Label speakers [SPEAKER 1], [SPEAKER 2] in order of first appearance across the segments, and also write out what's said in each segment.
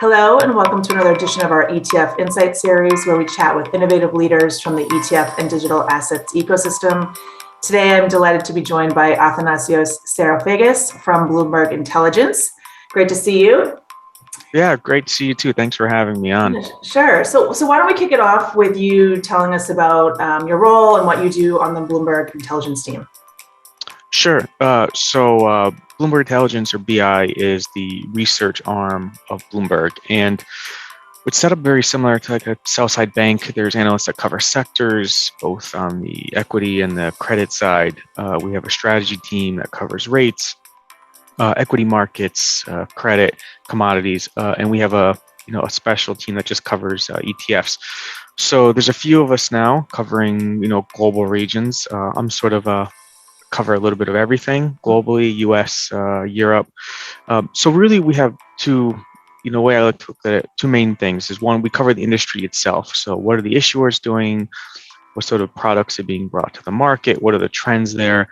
[SPEAKER 1] Hello, and welcome to another edition of our ETF Insight series, where we chat with innovative leaders from the ETF and digital assets ecosystem. Today, I'm delighted to be joined by Athanasios Psarofagis from Bloomberg Intelligence. Great to see you.
[SPEAKER 2] Yeah, great to see you too. Thanks for having me on.
[SPEAKER 1] Sure. So why don't we kick it off with you telling us about your role and what you do on the Bloomberg Intelligence team?
[SPEAKER 2] Sure. Bloomberg Intelligence, or BI, is the research arm of Bloomberg, and it's set up very similar to like a sell-side bank. There's analysts that cover sectors, both on the equity and the credit side. We have a strategy team that covers rates, equity markets, credit, commodities, and we have a special team that just covers ETFs. So there's a few of us now covering global regions. I'm sort of cover a little bit of everything globally, US, Europe. So really we have two, way I like to look at it, two main things is one, we cover the industry itself. So what are the issuers doing? What sort of products are being brought to the market? What are the trends there?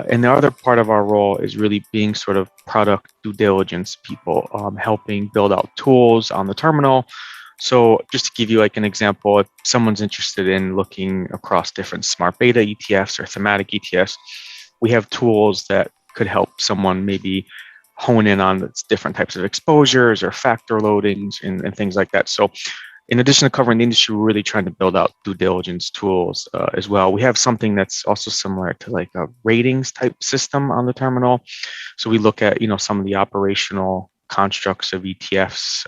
[SPEAKER 2] And the other part of our role is really being sort of product due diligence people, helping build out tools on the terminal. So just to give you like an example, if someone's interested in looking across different smart beta ETFs or thematic ETFs, we have tools that could help someone maybe hone in on different types of exposures or factor loadings and things like that. So in addition to covering the industry, we're really trying to build out due diligence tools as well. We have something that's also similar to like a ratings type system on the terminal. So we look at, some of the operational constructs of ETFs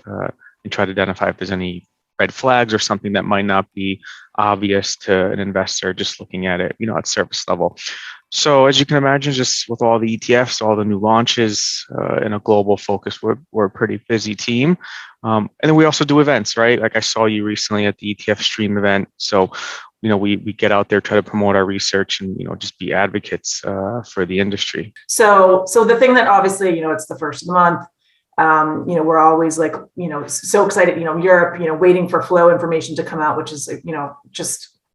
[SPEAKER 2] and try to identify if there's any red flags or something that might not be obvious to an investor just looking at it, at surface level. So as you can imagine, just with all the ETFs, all the new launches and a global focus, we're a pretty busy team. And then we also do events, right? Like I saw you recently at the ETF Stream event. So, we get out there, try to promote our research and, just be advocates for the industry.
[SPEAKER 1] So the thing that obviously, it's the first of the month, we're always like, so excited, Europe, waiting for flow information to come out, which is,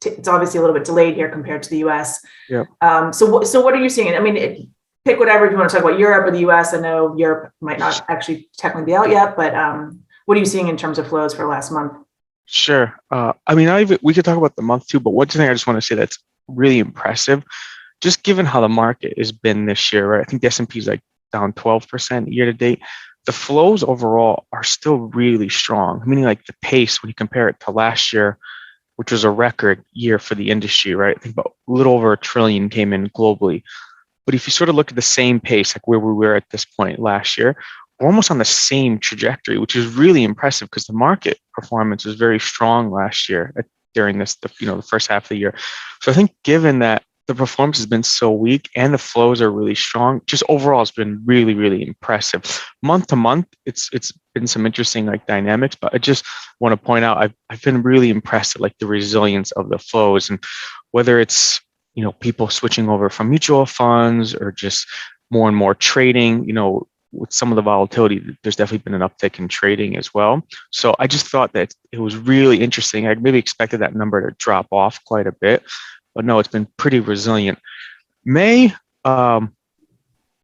[SPEAKER 1] it's obviously a little bit delayed here compared to the US.
[SPEAKER 2] Yeah.
[SPEAKER 1] So what are you seeing? I mean, pick whatever if you want to talk about Europe or the US. I know Europe might not actually technically be out yet, but what are you seeing in terms of flows for last month?
[SPEAKER 2] Sure. We could talk about the month too, but one thing I just want to say that's really impressive, just given how the market has been this year, right? I think the S&P is like down 12% year to date. The flows overall are still really strong, meaning like the pace when you compare it to last year, which was a record year for the industry, right? I think about a little over $1 trillion came in globally. But if you sort of look at the same pace, like where we were at this point last year, we're almost on the same trajectory, which is really impressive because the market performance was very strong last year during the first half of the year. So I think given that the performance has been so weak and the flows are really strong, just overall it's been really, really impressive. Month to month, it's been some interesting like dynamics, but I just want to point out I've been really impressed at like the resilience of the flows, and whether it's people switching over from mutual funds or just more and more trading, with some of the volatility, there's definitely been an uptick in trading as well. So I just thought that it was really interesting. I maybe expected that number to drop off quite a bit, but no, it's been pretty resilient. May, it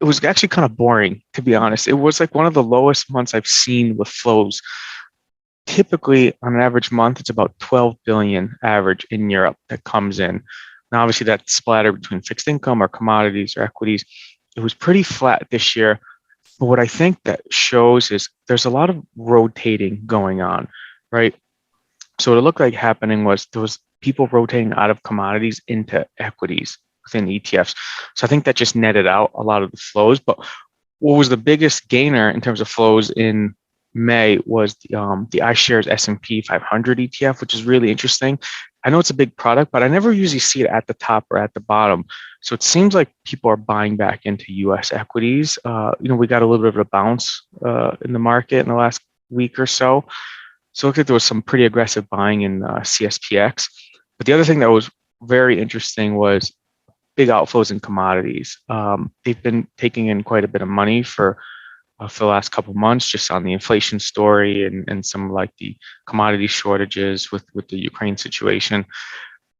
[SPEAKER 2] was actually kind of boring, to be honest. It was like one of the lowest months I've seen with flows. Typically, on an average month, it's about 12 billion average in Europe that comes in. Now, obviously, that's splattered between fixed income or commodities or equities. It was pretty flat this year. But what I think that shows is there's a lot of rotating going on, right? So what it looked like happening was there was people rotating out of commodities into equities within ETFs. So I think that just netted out a lot of the flows. But what was the biggest gainer in terms of flows in May was the iShares S&P 500 ETF, which is really interesting. I know it's a big product, but I never usually see it at the top or at the bottom. So it seems like people are buying back into US equities. We got a little bit of a bounce in the market in the last week or so. So it looked like there was some pretty aggressive buying in CSPX. But the other thing that was very interesting was big outflows in commodities. They've been taking in quite a bit of money for the last couple of months, just on the inflation story and some like the commodity shortages with the Ukraine situation.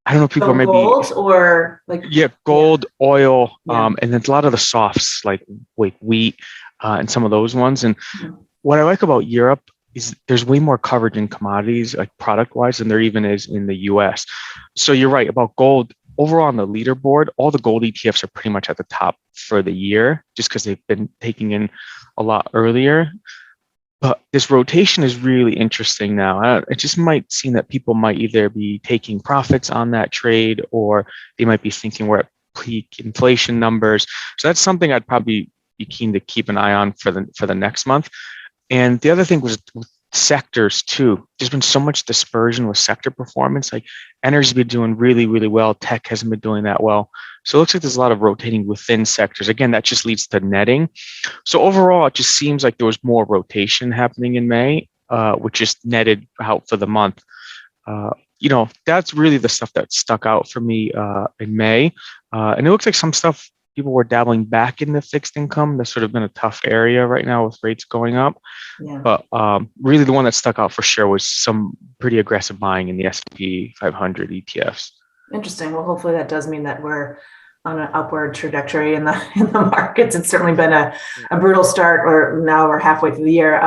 [SPEAKER 2] I don't know, people are maybe
[SPEAKER 1] gold or like
[SPEAKER 2] gold, oil, and then a lot of the softs like wheat and some of those ones. And what I like about Europe there's way more coverage in commodities, like product-wise, than there even is in the US. So you're right about gold. Overall on the leaderboard, all the gold ETFs are pretty much at the top for the year, just because they've been taking in a lot earlier. But this rotation is really interesting now. It just might seem that people might either be taking profits on that trade, or they might be thinking we're at peak inflation numbers. So that's something I'd probably be keen to keep an eye on for the next month. And the other thing was with sectors too. There's been so much dispersion with sector performance. Like energy's been doing really, really well. Tech hasn't been doing that well. So it looks like there's a lot of rotating within sectors. Again, that just leads to netting. So overall, it just seems like there was more rotation happening in May, which just netted out for the month. That's really the stuff that stuck out for me in May. And it looks like some stuff people were dabbling back in the fixed income. That's sort of been a tough area right now with rates going up.
[SPEAKER 1] Yeah.
[SPEAKER 2] But really the one that stuck out for sure was some pretty aggressive buying in the S&P 500 ETFs.
[SPEAKER 1] Interesting. Well, hopefully that does mean that we're on an upward trajectory in the markets. It's certainly been a brutal start, or now we're halfway through the year.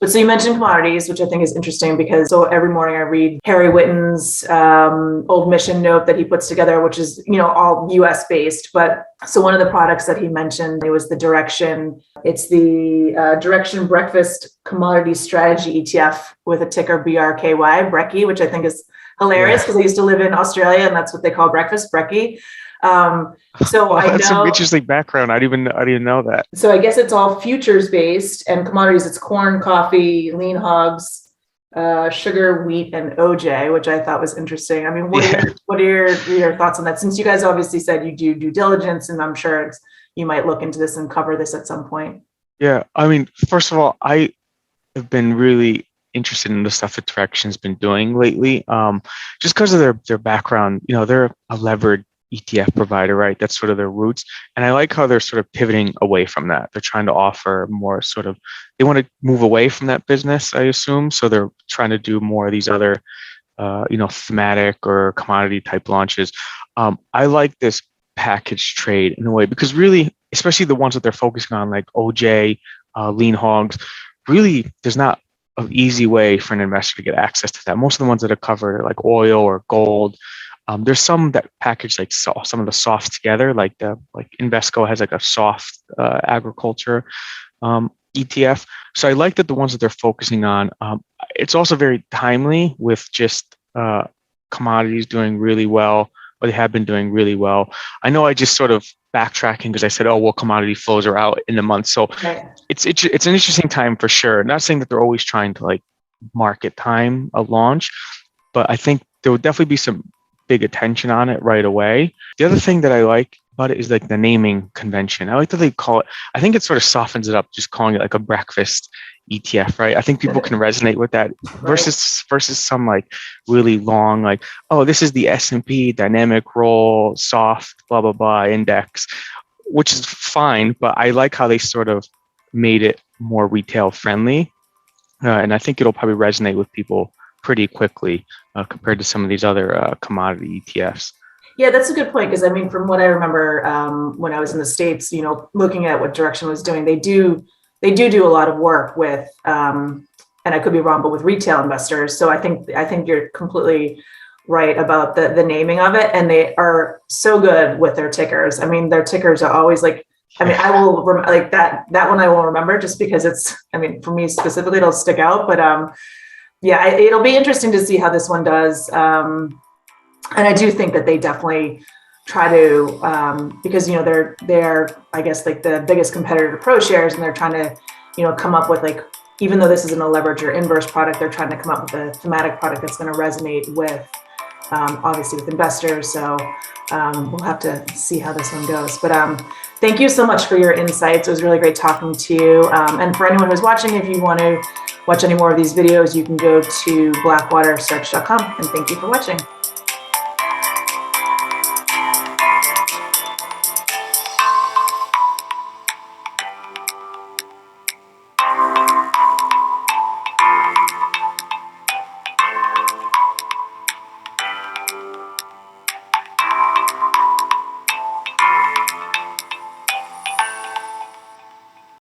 [SPEAKER 1] But so you mentioned commodities, which I think is interesting because so every morning I read Harry Witten's old mission note that he puts together, which is, all US based. But so one of the products that he mentioned, it was the Direction. It's the Direction Breakfast Commodity Strategy ETF with a ticker BRKY, Brekkie, which I think is hilarious because I used to live in Australia and that's what they call breakfast, Brekkie. So I know
[SPEAKER 2] that's some interesting background. I didn't know that.
[SPEAKER 1] So I guess it's all futures based, and commodities. It's corn, coffee, lean hogs, sugar, wheat, and OJ, which I thought was interesting. I mean, what are your thoughts on that? Since you guys obviously said you do due diligence, and I'm sure you might look into this and cover this at some point.
[SPEAKER 2] Yeah, I mean, first of all, I have been really interested in the stuff that Direction's been doing lately, just because of their background. They're a levered ETF provider, right? That's sort of their roots. And I like how they're sort of pivoting away from that. They're trying to offer more they want to move away from that business, I assume. So they're trying to do more of these other, thematic or commodity type launches. I like this package trade in a way because really, especially the ones that they're focusing on, like OJ, lean hogs, really, there's not an easy way for an investor to get access to that. Most of the ones that are covered are like oil or gold. There's some that package like some of the soft together, like Invesco has like a soft agriculture ETF. So I like that the ones that they're focusing on. It's also very timely with just commodities doing really well, or they have been doing really well. I know I just sort of backtracking because I said, commodity flows are out in the month. So it's an interesting time for sure. Not saying that they're always trying to like market time a launch, but I think there would definitely be some big attention on it right away. The other thing that I like about it is like the naming convention. I like that they call it, I think it sort of softens it up, just calling it like a breakfast ETF, right? I think people can resonate with that versus some like really long, like, this is the S&P dynamic roll, soft, blah, blah, blah index, which is fine. But I like how they sort of made it more retail friendly. And I think it'll probably resonate with people pretty quickly compared to some of these other commodity ETFs.
[SPEAKER 1] Yeah, that's a good point because I mean, from what I remember when I was in the States, looking at what Direction was doing, they do a lot of work with, and I could be wrong, but with retail investors. So I think you're completely right about the naming of it, and they are so good with their tickers. I mean, their tickers are always like. I mean, I will like that one. I will remember just because it's. I mean, for me specifically, it'll stick out, but yeah, it'll be interesting to see how this one does. And I do think that they definitely try to, because, they're, I guess, like the biggest competitor to ProShares, and they're trying to, come up with like, even though this isn't a leverage or inverse product, they're trying to come up with a thematic product that's going to resonate with, obviously with investors. So we'll have to see how this one goes. But thank you so much for your insights. It was really great talking to you. And for anyone who's watching, if you want to watch any more of these videos, you can go to blackwatersearch.com, and thank you for watching.